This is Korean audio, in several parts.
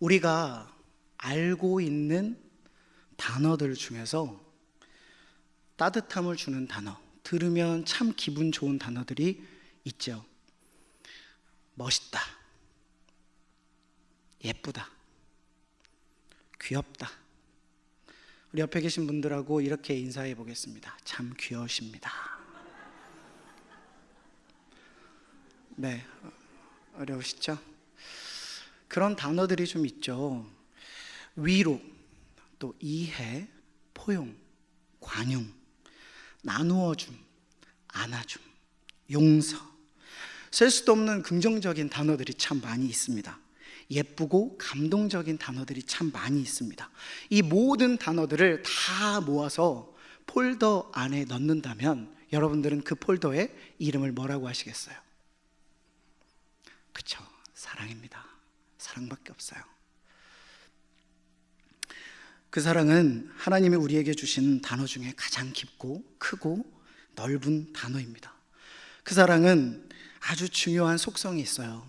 우리가 알고 있는 단어들 중에서 따뜻함을 주는 단어, 들으면 참 기분 좋은 단어들이 있죠. 멋있다, 예쁘다, 귀엽다. 우리 옆에 계신 분들하고 이렇게 인사해 보겠습니다. 참 귀여우십니다. 네, 어려우시죠? 그런 단어들이 좀 있죠. 위로, 또 이해, 포용, 관용, 나누어줌, 안아줌, 용서. 셀 수도 없는 긍정적인 단어들이 참 많이 있습니다. 예쁘고 감동적인 단어들이 참 많이 있습니다. 이 모든 단어들을 다 모아서 폴더 안에 넣는다면 여러분들은 그 폴더에 이름을 뭐라고 하시겠어요? 그쵸, 사랑입니다. 사랑밖에 없어요. 그 사랑은 하나님이 우리에게 주신 단어 중에 가장 깊고 크고 넓은 단어입니다. 그 사랑은 아주 중요한 속성이 있어요.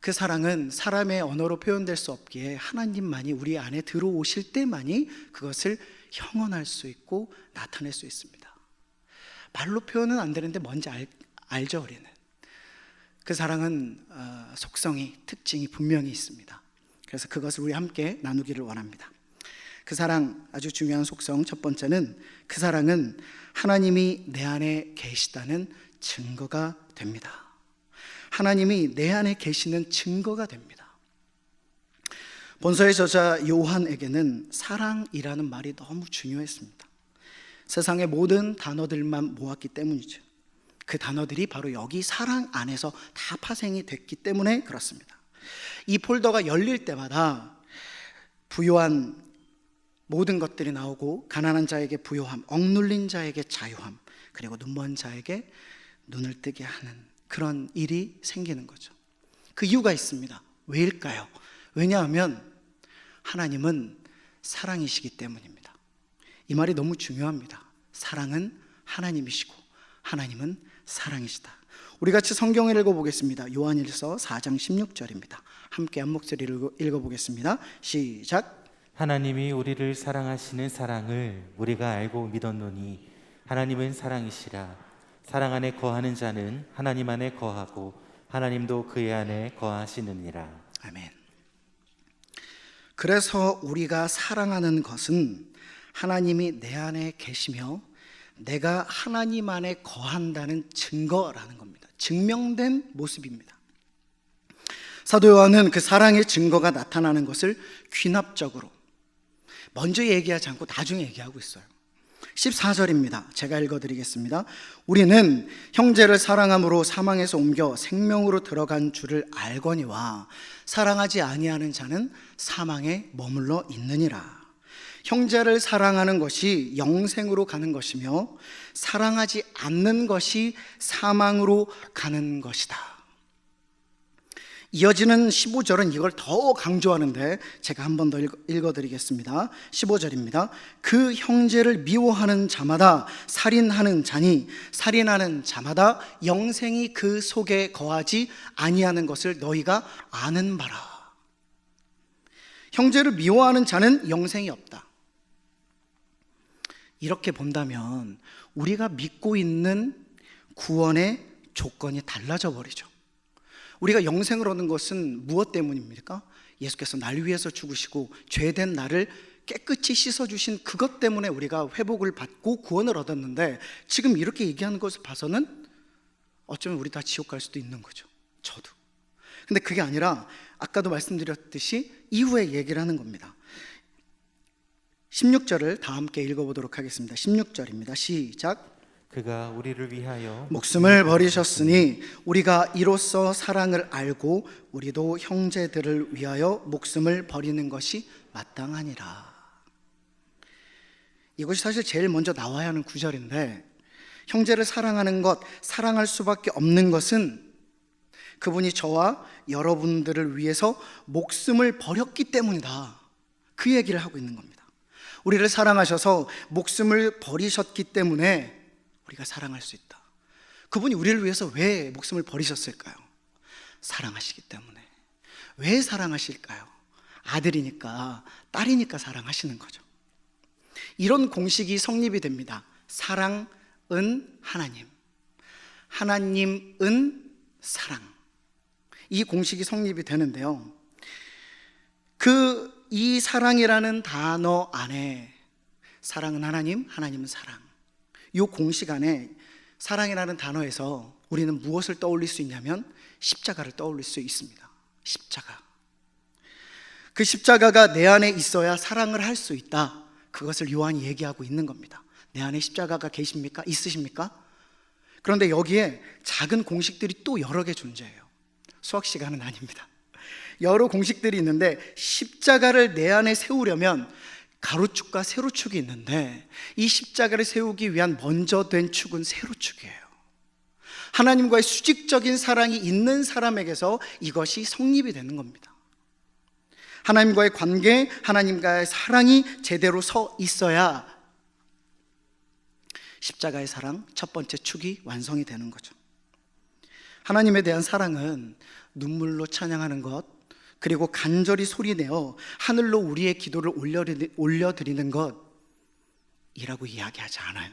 그 사랑은 사람의 언어로 표현될 수 없기에 하나님만이 우리 안에 들어오실 때만이 그것을 형언할 수 있고 나타낼 수 있습니다. 말로 표현은 안 되는데 뭔지 알죠, 우리는? 그 사랑은 속성이, 특징이 분명히 있습니다. 그래서 그것을 우리 함께 나누기를 원합니다. 그 사랑 아주 중요한 속성 첫 번째는, 그 사랑은 하나님이 내 안에 계시다는 증거가 됩니다. 하나님이 내 안에 계시는 증거가 됩니다. 본서의 저자 요한에게는 사랑이라는 말이 너무 중요했습니다. 세상의 모든 단어들만 모았기 때문이죠. 그 단어들이 바로 여기 사랑 안에서 다 파생이 됐기 때문에 그렇습니다. 이 폴더가 열릴 때마다 부요한 모든 것들이 나오고, 가난한 자에게 부요함, 억눌린 자에게 자유함, 그리고 눈먼 자에게 눈을 뜨게 하는 그런 일이 생기는 거죠. 그 이유가 있습니다. 왜일까요? 왜냐하면 하나님은 사랑이시기 때문입니다. 이 말이 너무 중요합니다. 사랑은 하나님이시고 하나님은 사랑이시다. 우리 같이 성경을 읽어보겠습니다. 요한일서 4장 16절입니다. 함께 한 목소리로 읽어보겠습니다. 시작. 하나님이 우리를 사랑하시는 사랑을 우리가 알고 믿었노니 하나님은 사랑이시라. 사랑 안에 거하는 자는 하나님 안에 거하고 하나님도 그의 안에 거하시느니라. 아멘. 그래서 우리가 사랑하는 것은 하나님이 내 안에 계시며 내가 하나님 안에 거한다는 증거라는 겁니다. 증명된 모습입니다. 사도 요한은 그 사랑의 증거가 나타나는 것을 귀납적으로 먼저 얘기하지 않고 나중에 얘기하고 있어요. 14절입니다. 제가 읽어드리겠습니다. 우리는 형제를 사랑함으로 사망에서 옮겨 생명으로 들어간 줄을 알거니와 사랑하지 아니하는 자는 사망에 머물러 있느니라. 형제를 사랑하는 것이 영생으로 가는 것이며 사랑하지 않는 것이 사망으로 가는 것이다. 이어지는 15절은 이걸 더 강조하는데 제가 한 번 더 읽어드리겠습니다. 15절입니다. 그 형제를 미워하는 자마다 살인하는 자니 살인하는 자마다 영생이 그 속에 거하지 아니하는 것을 너희가 아는 바라. 형제를 미워하는 자는 영생이 없다. 이렇게 본다면 우리가 믿고 있는 구원의 조건이 달라져 버리죠. 우리가 영생을 얻는 것은 무엇 때문입니까? 예수께서 날 위해서 죽으시고 죄된 나를 깨끗이 씻어주신 그것 때문에 우리가 회복을 받고 구원을 얻었는데, 지금 이렇게 얘기하는 것을 봐서는 어쩌면 우리 다 지옥 갈 수도 있는 거죠. 저도. 근데 그게 아니라 아까도 말씀드렸듯이 이후에 얘기를 하는 겁니다. 16절을 다 함께 읽어보도록 하겠습니다. 16절입니다. 시작. 그가 우리를 위하여 목숨을 버리셨으니 우리가 이로써 사랑을 알고 우리도 형제들을 위하여 목숨을 버리는 것이 마땅하니라. 이것이 사실 제일 먼저 나와야 하는 구절인데, 형제를 사랑하는 것, 사랑할 수밖에 없는 것은 그분이 저와 여러분들을 위해서 목숨을 버렸기 때문이다. 그 얘기를 하고 있는 겁니다. 우리를 사랑하셔서 목숨을 버리셨기 때문에 우리가 사랑할 수 있다. 그분이 우리를 위해서 왜 목숨을 버리셨을까요? 사랑하시기 때문에. 왜 사랑하실까요? 아들이니까, 딸이니까 사랑하시는 거죠. 이런 공식이 성립이 됩니다. 사랑은 하나님, 하나님은 사랑. 이 공식이 성립이 되는데요, 이 사랑이라는 단어 안에 사랑은 하나님, 하나님은 사랑, 이 공식 안에 사랑이라는 단어에서 우리는 무엇을 떠올릴 수 있냐면 십자가를 떠올릴 수 있습니다. 십자가. 그 십자가가 내 안에 있어야 사랑을 할 수 있다. 그것을 요한이 얘기하고 있는 겁니다. 내 안에 십자가가 계십니까? 있으십니까? 그런데 여기에 작은 공식들이 또 여러 개 존재해요. 수학 시간은 아닙니다. 여러 공식들이 있는데, 십자가를 내 안에 세우려면 가로축과 세로축이 있는데, 이 십자가를 세우기 위한 먼저 된 축은 세로축이에요. 하나님과의 수직적인 사랑이 있는 사람에게서 이것이 성립이 되는 겁니다. 하나님과의 관계, 하나님과의 사랑이 제대로 서 있어야 십자가의 사랑, 첫 번째 축이 완성이 되는 거죠. 하나님에 대한 사랑은 눈물로 찬양하는 것, 그리고 간절히 소리내어 하늘로 우리의 기도를 올려드리는 것이라고 이야기하지 않아요.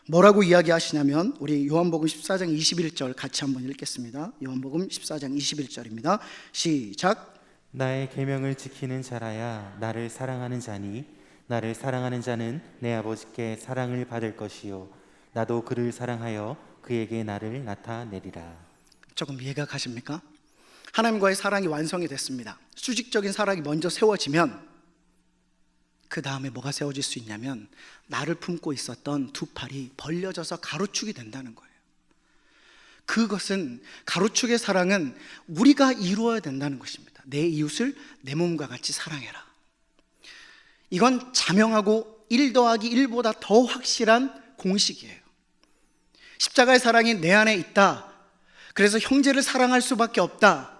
뭐라고 이야기하시냐면, 우리 요한복음 14장 21절 같이 한번 읽겠습니다. 요한복음 14장 21절입니다. 시작. 나의 계명을 지키는 자라야 나를 사랑하는 자니 나를 사랑하는 자는 내 아버지께 사랑을 받을 것이요 나도 그를 사랑하여 그에게 나를 나타내리라. 조금 이해가 가십니까? 하나님과의 사랑이 완성이 됐습니다. 수직적인 사랑이 먼저 세워지면 그 다음에 뭐가 세워질 수 있냐면, 나를 품고 있었던 두 팔이 벌려져서 가로축이 된다는 거예요. 그것은, 가로축의 사랑은 우리가 이루어야 된다는 것입니다. 내 이웃을 내 몸과 같이 사랑해라. 이건 자명하고 1 더하기 1보다 더 확실한 공식이에요. 십자가의 사랑이 내 안에 있다. 그래서 형제를 사랑할 수밖에 없다.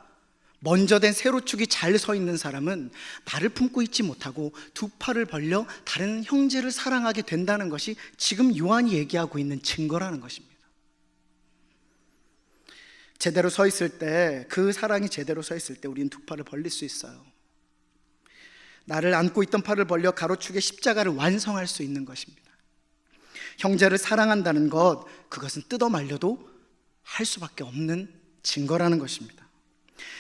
먼저 된 세로축이 잘 서 있는 사람은 나를 품고 있지 못하고 두 팔을 벌려 다른 형제를 사랑하게 된다는 것이 지금 요한이 얘기하고 있는 증거라는 것입니다. 제대로 서 있을 때, 그 사랑이 제대로 서 있을 때 우리는 두 팔을 벌릴 수 있어요. 나를 안고 있던 팔을 벌려 가로축의 십자가를 완성할 수 있는 것입니다. 형제를 사랑한다는 것, 그것은 뜯어 말려도 할 수밖에 없는 증거라는 것입니다.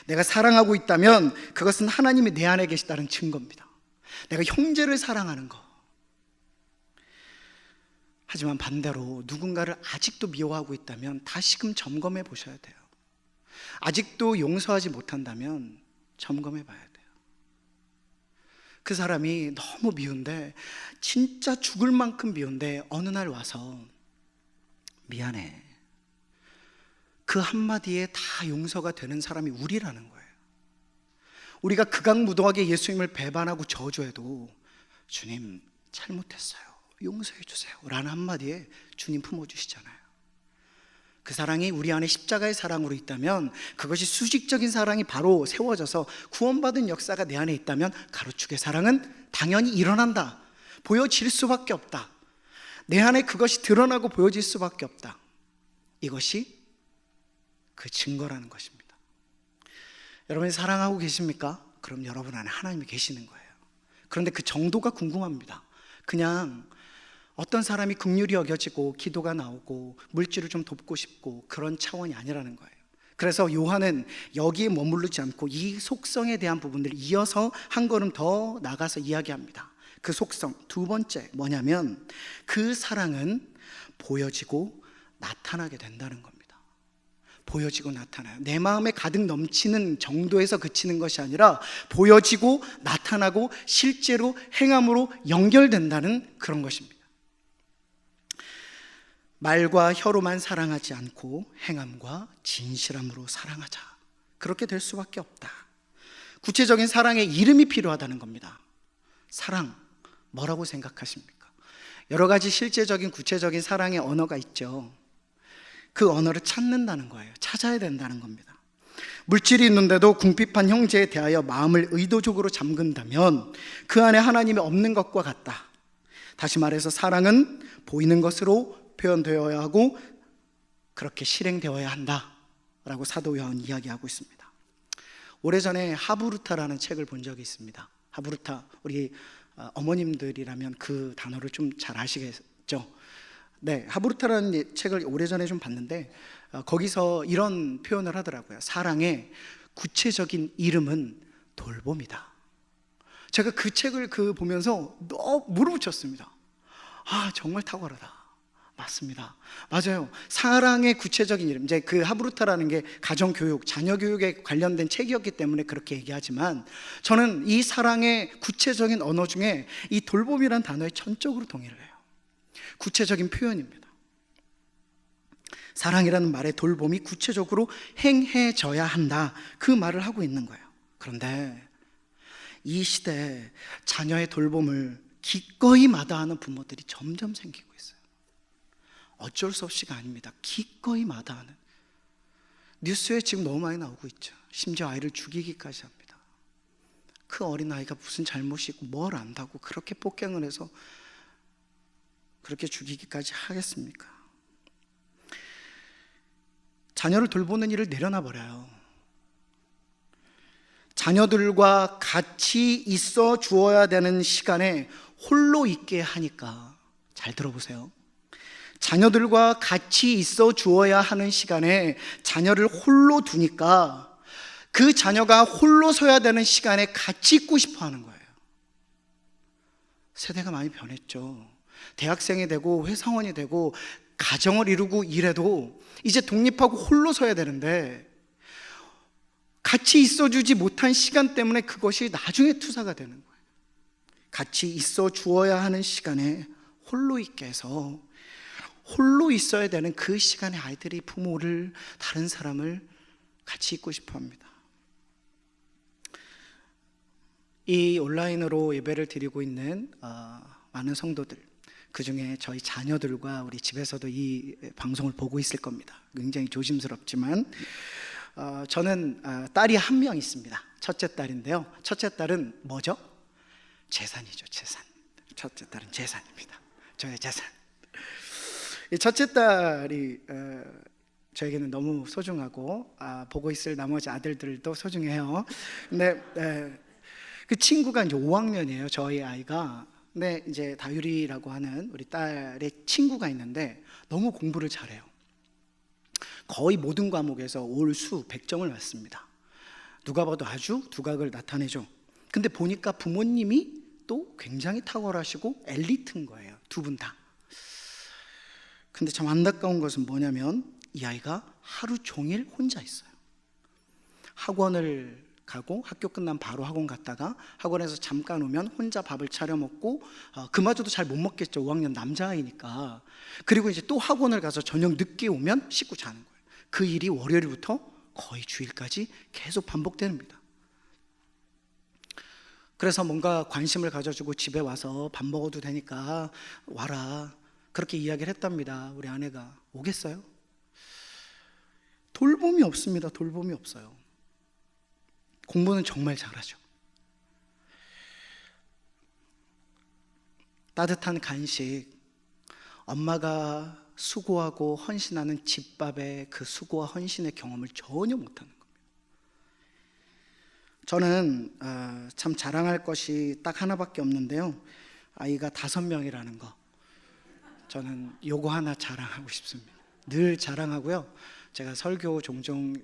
내가 사랑하고 있다면 그것은 하나님이 내 안에 계시다는 증거입니다. 내가 형제를 사랑하는 것. 하지만 반대로 누군가를 아직도 미워하고 있다면 다시금 점검해 보셔야 돼요. 아직도 용서하지 못한다면 점검해 봐야 돼요. 그 사람이 너무 미운데, 진짜 죽을 만큼 미운데 어느 날 와서 미안해, 그 한마디에 다 용서가 되는 사람이 우리라는 거예요. 우리가 극악무도하게 예수님을 배반하고 저주해도 주님 잘못했어요, 용서해 주세요 라는 한마디에 주님 품어주시잖아요. 그 사랑이 우리 안에 십자가의 사랑으로 있다면, 그것이 수직적인 사랑이 바로 세워져서 구원받은 역사가 내 안에 있다면, 가로축의 사랑은 당연히 일어난다. 보여질 수밖에 없다. 내 안에 그것이 드러나고 보여질 수밖에 없다. 이것이 그 증거라는 것입니다. 여러분이 사랑하고 계십니까? 그럼 여러분 안에 하나님이 계시는 거예요. 그런데 그 정도가 궁금합니다. 그냥 어떤 사람이 긍휼히 여겨지고 기도가 나오고 물질을 좀 돕고 싶고 그런 차원이 아니라는 거예요. 그래서 요한은 여기에 머무르지 않고 이 속성에 대한 부분들을 이어서 한 걸음 더 나가서 이야기합니다. 그 속성 두 번째 뭐냐면, 그 사랑은 보여지고 나타나게 된다는 겁니다. 보여지고 나타나요. 내 마음에 가득 넘치는 정도에서 그치는 것이 아니라 보여지고 나타나고 실제로 행함으로 연결된다는 그런 것입니다. 말과 혀로만 사랑하지 않고 행함과 진실함으로 사랑하자. 그렇게 될 수밖에 없다. 구체적인 사랑의 이름이 필요하다는 겁니다. 사랑, 뭐라고 생각하십니까? 여러 가지 실제적인 구체적인 사랑의 언어가 있죠. 그 언어를 찾는다는 거예요. 찾아야 된다는 겁니다. 물질이 있는데도 궁핍한 형제에 대하여 마음을 의도적으로 잠근다면 그 안에 하나님이 없는 것과 같다. 다시 말해서 사랑은 보이는 것으로 표현되어야 하고 그렇게 실행되어야 한다라고 사도 요한은 이야기하고 있습니다. 오래전에 하부르타라는 책을 본 적이 있습니다. 하부르타, 우리 어머님들이라면 그 단어를 좀 잘 아시겠죠? 네, 하부르타라는 책을 오래전에 좀 봤는데 거기서 이런 표현을 하더라고요. 사랑의 구체적인 이름은 돌봄이다. 제가 그 책을 보면서 너무 물어붙였습니다. 아, 정말 탁월하다. 맞습니다. 맞아요. 사랑의 구체적인 이름, 이제 그 하브루타라는 게 가정교육, 자녀교육에 관련된 책이었기 때문에 그렇게 얘기하지만, 저는 이 사랑의 구체적인 언어 중에 이 돌봄이란 단어에 전적으로 동의를 해요. 구체적인 표현입니다. 사랑이라는 말에 돌봄이 구체적으로 행해져야 한다, 그 말을 하고 있는 거예요. 그런데 이 시대에 자녀의 돌봄을 기꺼이 마다하는 부모들이 점점 생기고 있어요. 어쩔 수 없이가 아닙니다. 기꺼이 마다하는. 뉴스에 지금 너무 많이 나오고 있죠. 심지어 아이를 죽이기까지 합니다. 그 어린아이가 무슨 잘못이 있고 뭘 안다고 그렇게 폭행을 해서 그렇게 죽이기까지 하겠습니까? 자녀를 돌보는 일을 내려놔 버려요. 자녀들과 같이 있어 주어야 되는 시간에 홀로 있게 하니까, 잘 들어보세요. 자녀들과 같이 있어 주어야 하는 시간에 자녀를 홀로 두니까 그 자녀가 홀로 서야 되는 시간에 같이 있고 싶어 하는 거예요. 세대가 많이 변했죠. 대학생이 되고 회사원이 되고 가정을 이루고 이래도 이제 독립하고 홀로 서야 되는데, 같이 있어주지 못한 시간 때문에 그것이 나중에 투사가 되는 거예요. 같이 있어 주어야 하는 시간에 홀로 있게 해서, 홀로 있어야 되는 그 시간에 아이들이 부모를, 다른 사람을 같이 있고 싶어 합니다. 이 온라인으로 예배를 드리고 있는 많은 성도들, 그 중에 저희 자녀들과 우리 집에서도 이 방송을 보고 있을 겁니다. 굉장히 조심스럽지만 저는 딸이 한 명 있습니다. 첫째 딸인데요. 첫째 딸은 뭐죠? 재산이죠, 재산. 첫째 딸은 재산입니다. 저의 재산. 이 첫째 딸이 저에게는 너무 소중하고 보고 있을 나머지 아들들도 소중해요. 근데 그 친구가 이제 5학년이에요, 저희 아이가. 근데 이제 다율이라고 하는 우리 딸의 친구가 있는데 너무 공부를 잘해요. 거의 모든 과목에서 올 수 100점을 맞습니다. 누가 봐도 아주 두각을 나타내죠. 근데 보니까 부모님이 또 굉장히 탁월하시고 엘리트인 거예요, 두 분 다. 근데 참 안타까운 것은 뭐냐면 이 아이가 하루 종일 혼자 있어요. 학원을 가고 학교 끝나면 바로 학원 갔다가 학원에서 잠깐 오면 혼자 밥을 차려 먹고 그마저도 잘 못 먹겠죠, 5학년 남자아이니까. 그리고 이제 또 학원을 가서 저녁 늦게 오면 씻고 자는 거예요. 그 일이 월요일부터 거의 주일까지 계속 반복됩니다. 그래서 뭔가 관심을 가져주고 집에 와서 밥 먹어도 되니까 와라, 그렇게 이야기를 했답니다. 우리 아내가. 오겠어요? 돌봄이 없습니다. 돌봄이 없어요. 공부는 정말 잘하죠. 따뜻한 간식, 엄마가 수고하고 헌신하는 집밥의 그 수고와 헌신의 경험을 전혀 못하는 겁니다. 저는 참 자랑할 것이 딱 하나밖에 없는데요. 아이가 5명이라는 거, 저는 요거 하나 자랑하고 싶습니다. 늘 자랑하고요. 제가 설교 종종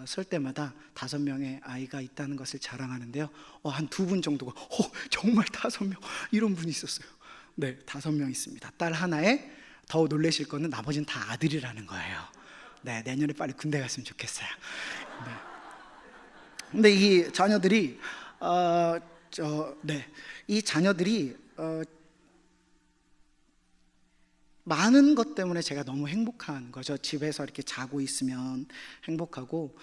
쓸 때마다 5명의 아이가 있다는 것을 자랑하는데요. 한 2분 정도가 정말 5명, 이런 분이 있었어요. 네, 5명 있습니다. 딸 하나에 더 놀라실 거는 나머지는 다 아들이라는 거예요. 네, 내년에 빨리 군대 갔으면 좋겠어요. 네. 근데 이 자녀들이 이 자녀들이 많은 것 때문에 제가 너무 행복한 거죠. 집에서 이렇게 자고 있으면 행복하고,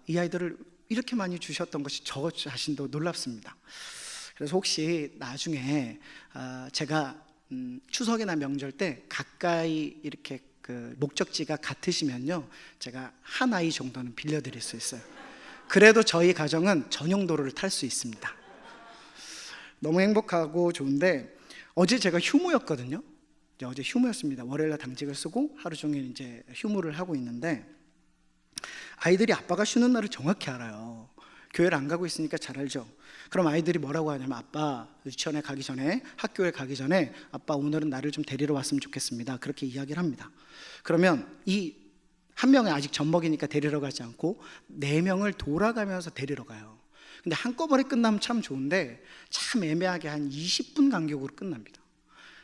이 아이들을 이렇게 많이 주셨던 것이 저 자신도 놀랍습니다. 그래서 혹시 나중에 제가 추석이나 명절 때 가까이 이렇게 그 목적지가 같으시면요, 제가 한 아이 정도는 빌려드릴 수 있어요. 그래도 저희 가정은 전용 도로를 탈 수 있습니다. 너무 행복하고 좋은데, 어제 제가 휴무였거든요. 어제 휴무였습니다. 월요일날 당직을 쓰고 하루 종일 이제 휴무를 하고 있는데, 아이들이 아빠가 쉬는 날을 정확히 알아요. 교회를 안 가고 있으니까 잘 알죠. 그럼 아이들이 뭐라고 하냐면, 아빠 유치원에 가기 전에, 학교에 가기 전에 아빠 오늘은 나를 좀 데리러 왔으면 좋겠습니다, 그렇게 이야기를 합니다. 그러면 이 한 명이 아직 젖먹이니까 데리러 가지 않고 4명을 돌아가면서 데리러 가요. 근데 한꺼번에 끝나면 참 좋은데 참 애매하게 한 20분 간격으로 끝납니다.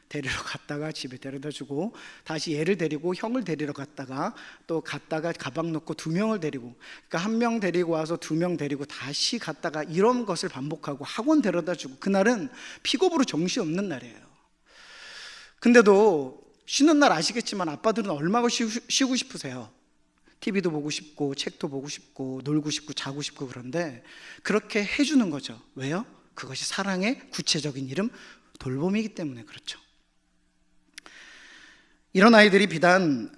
데리러 갔다가 집에 데려다 주고, 다시 얘를 데리고 형을 데리러 갔다가, 또 갔다가 가방 놓고 2명을 데리고, 그러니까 1명 데리고 와서 2명 데리고 다시 갔다가, 이런 것을 반복하고 학원 데려다 주고, 그날은 픽업으로 정신없는 날이에요. 근데도 쉬는 날 아시겠지만 아빠들은 얼마나 쉬고 싶으세요? TV도 보고 싶고 책도 보고 싶고 놀고 싶고 자고 싶고, 그런데 그렇게 해주는 거죠. 왜요? 그것이 사랑의 구체적인 이름, 돌봄이기 때문에 그렇죠. 이런 아이들이 비단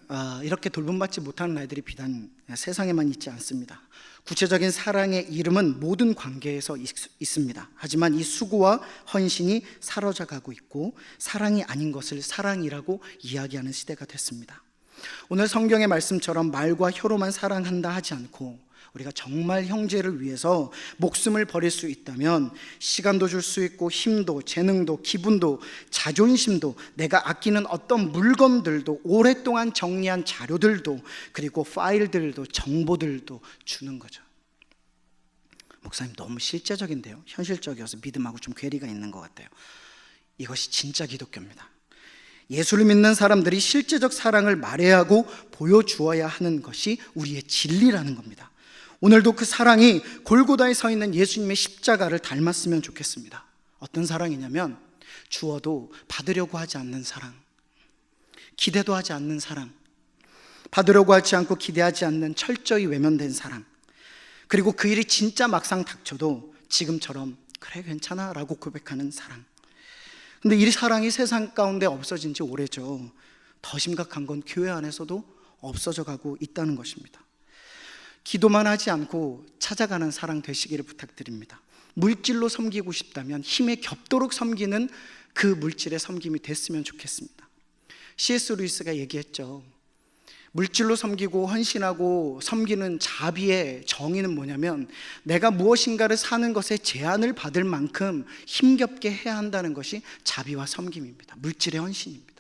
이렇게 돌봄받지 못하는 아이들이 비단 세상에만 있지 않습니다. 구체적인 사랑의 이름은 모든 관계에서 있습니다. 하지만 이 수고와 헌신이 사라져 가고 있고, 사랑이 아닌 것을 사랑이라고 이야기하는 시대가 됐습니다. 오늘 성경의 말씀처럼 말과 혀로만 사랑한다 하지 않고, 우리가 정말 형제를 위해서 목숨을 버릴 수 있다면 시간도 줄 수 있고, 힘도, 재능도, 기분도, 자존심도, 내가 아끼는 어떤 물건들도, 오랫동안 정리한 자료들도, 그리고 파일들도, 정보들도 주는 거죠. 목사님, 너무 실제적인데요, 현실적이어서 믿음하고 좀 괴리가 있는 것 같아요. 이것이 진짜 기독교입니다. 예수를 믿는 사람들이 실제적 사랑을 말해야 하고 보여주어야 하는 것이 우리의 진리라는 겁니다. 오늘도 그 사랑이 골고다에 서 있는 예수님의 십자가를 닮았으면 좋겠습니다. 어떤 사랑이냐면, 주어도 받으려고 하지 않는 사랑, 기대도 하지 않는 사랑, 받으려고 하지 않고 기대하지 않는 철저히 외면된 사랑, 그리고 그 일이 진짜 막상 닥쳐도 지금처럼 그래 괜찮아 라고 고백하는 사랑. 근데 이 사랑이 세상 가운데 없어진 지 오래죠. 더 심각한 건 교회 안에서도 없어져 가고 있다는 것입니다. 기도만 하지 않고 찾아가는 사랑 되시기를 부탁드립니다. 물질로 섬기고 싶다면 힘에 겹도록 섬기는 그 물질의 섬김이 됐으면 좋겠습니다. C.S. 루이스가 얘기했죠. 물질로 섬기고 헌신하고 섬기는 자비의 정의는 뭐냐면, 내가 무엇인가를 사는 것에 제한을 받을 만큼 힘겹게 해야 한다는 것이 자비와 섬김입니다. 물질의 헌신입니다.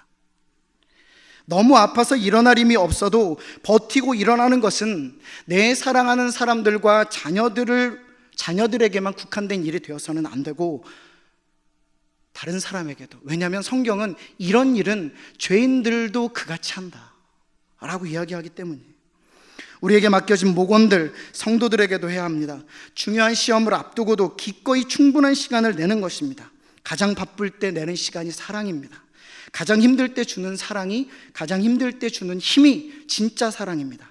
너무 아파서 일어날 힘이 없어도 버티고 일어나는 것은 내 사랑하는 사람들과 자녀들에게만 국한된 일이 되어서는 안 되고, 다른 사람에게도. 왜냐하면 성경은 이런 일은 죄인들도 그같이 한다 라고 이야기하기 때문이에요. 우리에게 맡겨진 목원들, 성도들에게도 해야 합니다. 중요한 시험을 앞두고도 기꺼이 충분한 시간을 내는 것입니다. 가장 바쁠 때 내는 시간이 사랑입니다. 가장 힘들 때 주는 사랑이, 가장 힘들 때 주는 힘이 진짜 사랑입니다.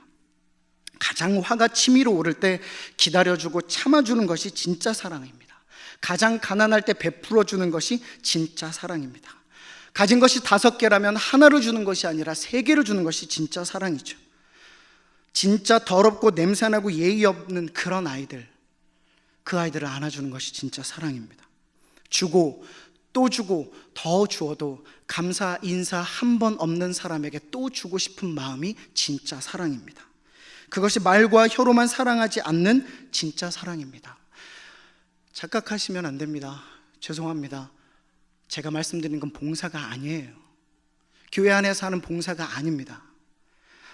가장 화가 치밀어 오를 때 기다려주고 참아주는 것이 진짜 사랑입니다. 가장 가난할 때 베풀어주는 것이 진짜 사랑입니다. 가진 것이 5개라면 하나를 주는 것이 아니라 3개를 주는 것이 진짜 사랑이죠. 진짜 더럽고 냄새나고 예의 없는 그런 아이들, 그 아이들을 안아주는 것이 진짜 사랑입니다. 주고 또 주고 더 주어도 감사 인사 한 번 없는 사람에게 또 주고 싶은 마음이 진짜 사랑입니다. 그것이 말과 혀로만 사랑하지 않는 진짜 사랑입니다. 착각하시면 안 됩니다. 죄송합니다. 제가 말씀드리는 건 봉사가 아니에요. 교회 안에서 하는 봉사가 아닙니다.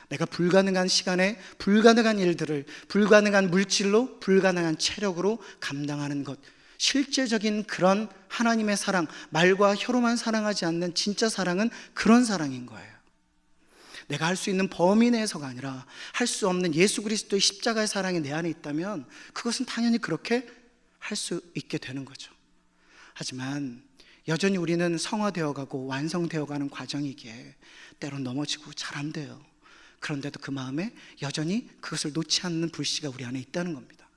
내가 불가능한 시간에 불가능한 일들을 불가능한 물질로, 불가능한 체력으로 감당하는 것, 실제적인 그런 하나님의 사랑, 말과 혀로만 사랑하지 않는 진짜 사랑은 그런 사랑인 거예요. 내가 할 수 있는 범위 내에서가 아니라 할 수 없는 예수 그리스도의 십자가의 사랑이 내 안에 있다면 그것은 당연히 그렇게 할 수 있게 되는 거죠. 하지만 여전히 우리는 성화되어가고 완성되어가는 과정이기에 때론 넘어지고 잘 안 돼요. 그런데도 그 마음에 여전히 그것을 놓지 않는 불씨가 우리 안에 있다는 겁니다.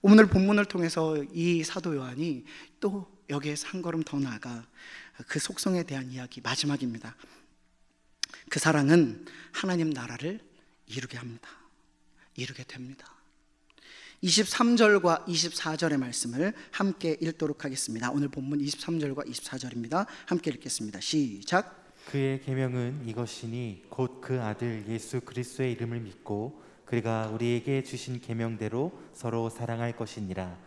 오늘 본문을 통해서 이 사도 요한이 또 여기에서 한 걸음 더 나아가 그 속성에 대한 이야기, 마지막입니다. 그 사랑은 하나님 나라를 이루게 합니다. 이루게 됩니다. 23절과 24절의 말씀을 함께 읽도록 하겠습니다. 오늘 본문 23절과 24절입니다. 함께 읽겠습니다. 시작. 그의 계명은 이것이니 곧 그 아들 예수 그리스도의 이름을 믿고 그가 우리에게 주신 계명대로 서로 사랑할 것이니라.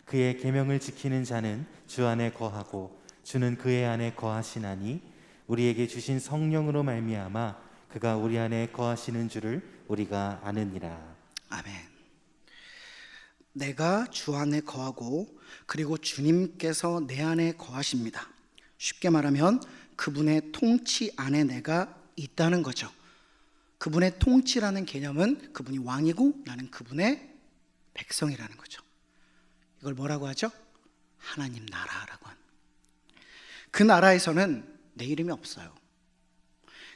그의 계명을 지키는 자는 주 안에 거하고 주는 그의 안에 거하시나니 우리에게 주신 성령으로 말미암아 그가 우리 안에 거하시는 줄을 우리가 아느니라. 아멘. 내가 주 안에 거하고 그리고 주님께서 내 안에 거하십니다. 쉽게 말하면 그분의 통치 안에 내가 있다는 거죠. 그분의 통치라는 개념은 그분이 왕이고 나는 그분의 백성이라는 거죠. 이걸 뭐라고 하죠? 하나님 나라라고 하는. 그 나라에서는 내 이름이 없어요.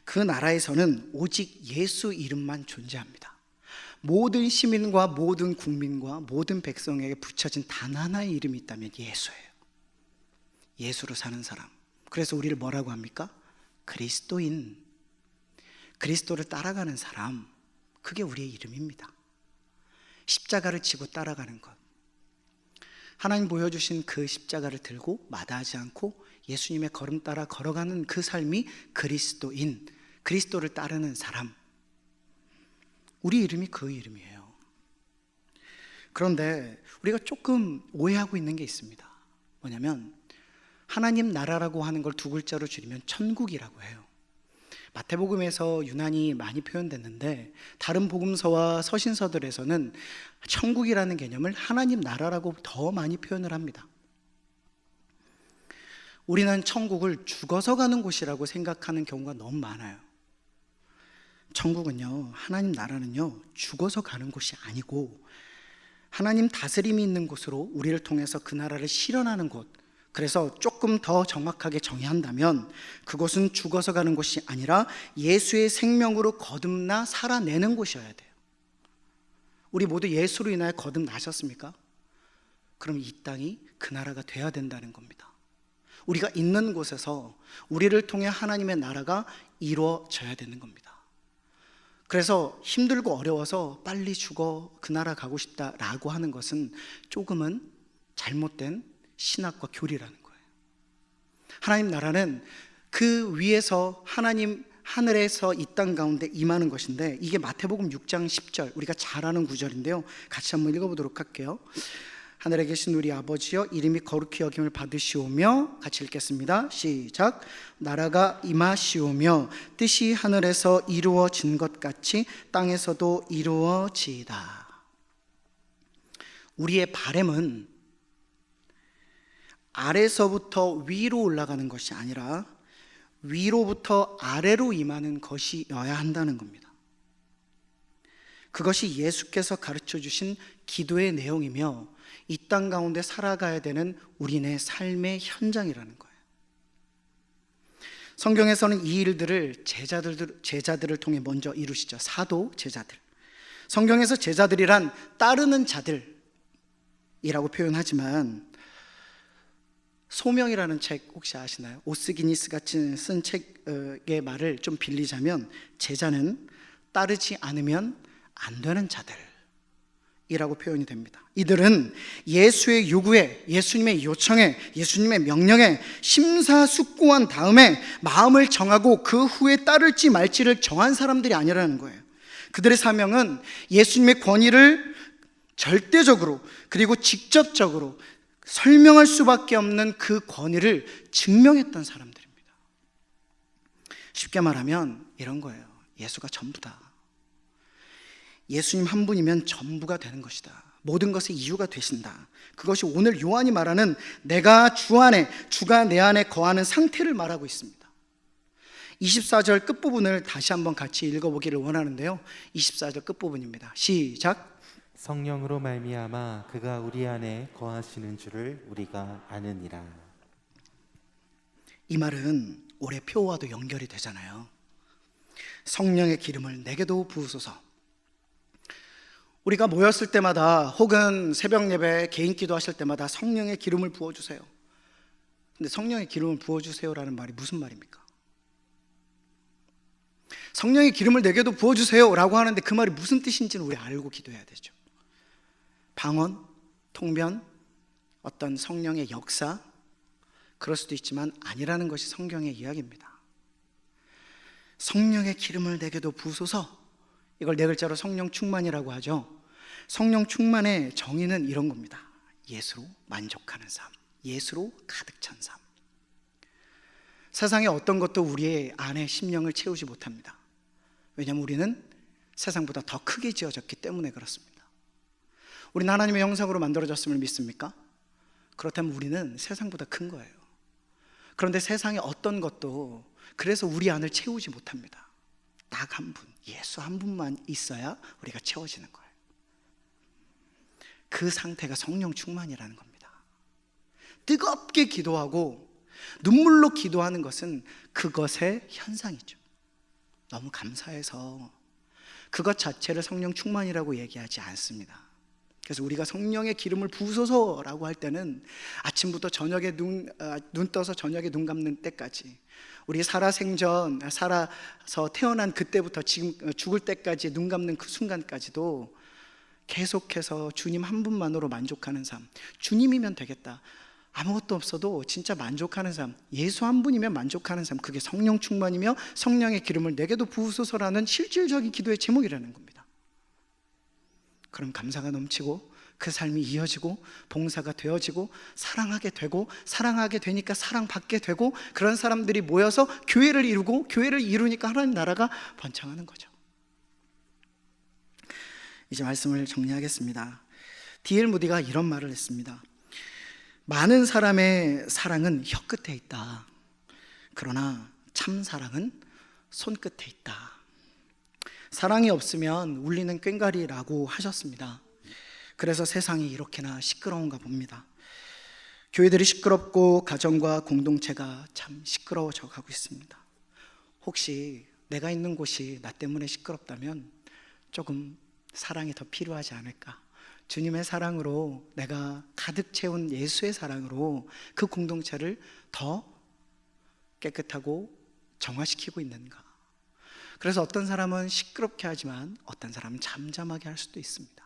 그 나라에서는 오직 예수 이름만 존재합니다. 모든 시민과 모든 국민과 모든 백성에게 붙여진 단 하나의 이름이 있다면 예수예요. 예수로 사는 사람. 그래서 우리를 뭐라고 합니까? 그리스도인. 그리스도를 따라가는 사람. 그게 우리의 이름입니다. 십자가를 지고 따라가는 것. 하나님 보여주신 그 십자가를 들고 마다하지 않고 예수님의 걸음 따라 걸어가는 그 삶이 그리스도인, 그리스도를 따르는 사람. 우리 이름이 그 이름이에요. 그런데 우리가 조금 오해하고 있는 게 있습니다. 뭐냐면 하나님 나라라고 하는 걸 두 글자로 줄이면 천국이라고 해요. 마태복음에서 유난히 많이 표현됐는데 다른 복음서와 서신서들에서는 천국이라는 개념을 하나님 나라라고 더 많이 표현을 합니다. 우리는 천국을 죽어서 가는 곳이라고 생각하는 경우가 너무 많아요. 천국은요, 하나님 나라는요, 죽어서 가는 곳이 아니고 하나님 다스림이 있는 곳으로 우리를 통해서 그 나라를 실현하는 곳. 그래서 조금 더 정확하게 정의한다면 그곳은 죽어서 가는 곳이 아니라 예수의 생명으로 거듭나 살아내는 곳이어야 돼요. 우리 모두 예수로 인하여 거듭나셨습니까? 그럼 이 땅이 그 나라가 돼야 된다는 겁니다. 우리가 있는 곳에서 우리를 통해 하나님의 나라가 이루어져야 되는 겁니다. 그래서 힘들고 어려워서 빨리 죽어 그 나라 가고 싶다라고 하는 것은 조금은 잘못된 신학과 교리라는 거예요. 하나님 나라는 그 위에서 하나님 하늘에서 이 땅 가운데 임하는 것인데 이게 마태복음 6장 10절 우리가 잘 아는 구절인데요. 같이 한번 읽어보도록 할게요. 하늘에 계신 우리 아버지여 이름이 거룩히 여김을 받으시오며 같이 읽겠습니다. 시작. 나라가 임하시오며 뜻이 하늘에서 이루어진 것 같이 땅에서도 이루어지이다. 우리의 바람은 아래서부터 위로 올라가는 것이 아니라 위로부터 아래로 임하는 것이어야 한다는 겁니다. 그것이 예수께서 가르쳐 주신 기도의 내용이며 이 땅 가운데 살아가야 되는 우리네 삶의 현장이라는 거예요. 성경에서는 이 일들을 제자들을 통해 먼저 이루시죠. 사도, 제자들. 성경에서 제자들이란 따르는 자들이라고 표현하지만 소명이라는 책 혹시 아시나요? 오스기니스가 쓴 책의 말을 좀 빌리자면 제자는 따르지 않으면 안 되는 자들이라고 표현이 됩니다. 이들은 예수의 요구에, 예수님의 요청에, 예수님의 명령에 심사숙고한 다음에 마음을 정하고 그 후에 따를지 말지를 정한 사람들이 아니라는 거예요. 그들의 사명은 예수님의 권위를 절대적으로 그리고 직접적으로 설명할 수밖에 없는 그 권위를 증명했던 사람들입니다. 쉽게 말하면 이런 거예요. 예수가 전부다. 예수님 한 분이면 전부가 되는 것이다. 모든 것의 이유가 되신다. 그것이 오늘 요한이 말하는 내가 주 안에, 주가 내 안에 거하는 상태를 말하고 있습니다. 24절 끝부분을 다시 한번 같이 읽어보기를 원하는데요. 24절 끝부분입니다. 시작. 성령으로 말미암아 그가 우리 안에 거하시는 줄을 우리가 아느니라. 이 말은 올해 표와도 연결이 되잖아요. 성령의 기름을 내게도 부으소서. 우리가 모였을 때마다 혹은 새벽 예배 개인 기도하실 때마다 성령의 기름을 부어주세요. 근데 성령의 기름을 부어주세요라는 말이 무슨 말입니까? 성령의 기름을 내게도 부어주세요라고 하는데 그 말이 무슨 뜻인지는 우리 알고 기도해야 되죠. 방언, 통변, 어떤 성령의 역사, 그럴 수도 있지만 아니라는 것이 성경의 이야기입니다. 성령의 기름을 내게도 부으소서. 이걸 네 글자로 성령 충만이라고 하죠. 성령 충만의 정의는 이런 겁니다. 예수로 만족하는 삶, 예수로 가득 찬 삶. 세상의 어떤 것도 우리의 안에 심령을 채우지 못합니다. 왜냐하면 우리는 세상보다 더 크게 지어졌기 때문에 그렇습니다. 우리는 하나님의 형상으로 만들어졌음을 믿습니까? 그렇다면 우리는 세상보다 큰 거예요. 그런데 세상의 어떤 것도 그래서 우리 안을 채우지 못합니다. 딱 한 분, 예수 한 분만 있어야 우리가 채워지는 거예요. 그 상태가 성령 충만이라는 겁니다. 뜨겁게 기도하고 눈물로 기도하는 것은 그것의 현상이죠. 너무 감사해서 그것 자체를 성령 충만이라고 얘기하지 않습니다. 그래서 우리가 성령의 기름을 부으소서라고 할 때는 아침부터 저녁에 눈 떠서 저녁에 눈 감는 때까지, 우리 살아생전 살아서 태어난 그때부터 지금 죽을 때까지 눈 감는 그 순간까지도 계속해서 주님 한 분만으로 만족하는 삶, 주님이면 되겠다, 아무것도 없어도 진짜 만족하는 삶, 예수 한 분이면 만족하는 삶, 그게 성령 충만이며 성령의 기름을 내게도 부으소서라는 실질적인 기도의 제목이라는 겁니다. 그럼 감사가 넘치고 그 삶이 이어지고 봉사가 되어지고 사랑하게 되고, 사랑하게 되니까 사랑받게 되고, 그런 사람들이 모여서 교회를 이루고, 교회를 이루니까 하나님 나라가 번창하는 거죠. 이제 말씀을 정리하겠습니다. D.L. 무디가 이런 말을 했습니다. 많은 사람의 사랑은 혀끝에 있다. 그러나 참 사랑은 손끝에 있다. 사랑이 없으면 울리는 꽹과리라고 하셨습니다. 그래서 세상이 이렇게나 시끄러운가 봅니다. 교회들이 시끄럽고 가정과 공동체가 참 시끄러워져 가고 있습니다. 혹시 내가 있는 곳이 나 때문에 시끄럽다면 조금 사랑이 더 필요하지 않을까? 주님의 사랑으로, 내가 가득 채운 예수의 사랑으로 그 공동체를 더 깨끗하고 정화시키고 있는가? 그래서 어떤 사람은 시끄럽게 하지만 어떤 사람은 잠잠하게 할 수도 있습니다.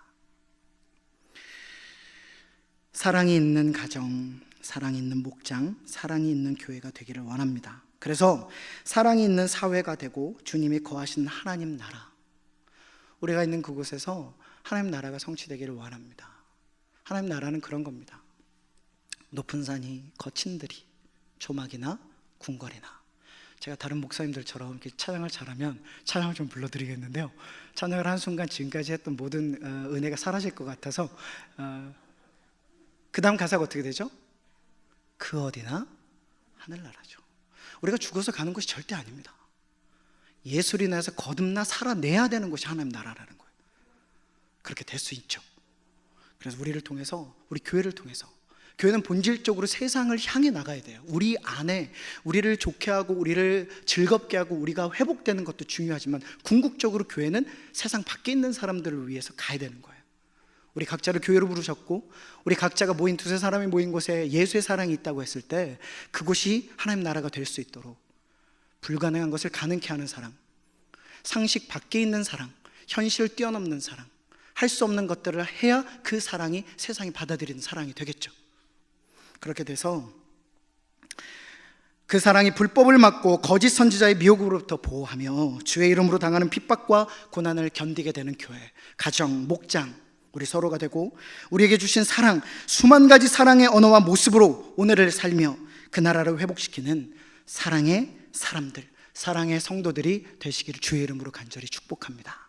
사랑이 있는 가정, 사랑이 있는 목장, 사랑이 있는 교회가 되기를 원합니다. 그래서 사랑이 있는 사회가 되고 주님이 거하시는 하나님 나라, 우리가 있는 그곳에서 하나님 나라가 성취되기를 원합니다. 하나님 나라는 그런 겁니다. 높은 산이 거친 들이, 조막이나 궁궐이나. 제가 다른 목사님들처럼 이렇게 찬양을 잘하면 찬양을 좀 불러드리겠는데요, 찬양을 한 순간 지금까지 했던 모든 은혜가 사라질 것 같아서 그 다음 가사가 어떻게 되죠? 그 어디나 하늘나라죠. 우리가 죽어서 가는 것이 절대 아닙니다. 예수로 인해서 거듭나 살아내야 되는 것이 하나님 나라라는 거예요. 그렇게 될 수 있죠. 그래서 우리를 통해서, 우리 교회를 통해서, 교회는 본질적으로 세상을 향해 나가야 돼요. 우리 안에 우리를 좋게 하고 우리를 즐겁게 하고 우리가 회복되는 것도 중요하지만 궁극적으로 교회는 세상 밖에 있는 사람들을 위해서 가야 되는 거예요. 우리 각자를 교회로 부르셨고, 우리 각자가 모인 두세 사람이 모인 곳에 예수의 사랑이 있다고 했을 때 그곳이 하나님 나라가 될 수 있도록 불가능한 것을 가능케 하는 사랑, 상식 밖에 있는 사랑, 현실을 뛰어넘는 사랑, 할 수 없는 것들을 해야 그 사랑이 세상이 받아들이는 사랑이 되겠죠. 그렇게 돼서 그 사랑이 불법을 막고 거짓 선지자의 미혹으로부터 보호하며 주의 이름으로 당하는 핍박과 고난을 견디게 되는 교회, 가정, 목장, 우리 서로가 되고, 우리에게 주신 사랑, 수만 가지 사랑의 언어와 모습으로 오늘을 살며 그 나라를 회복시키는 사랑의 사람들, 사랑의 성도들이 되시기를 주의 이름으로 간절히 축복합니다.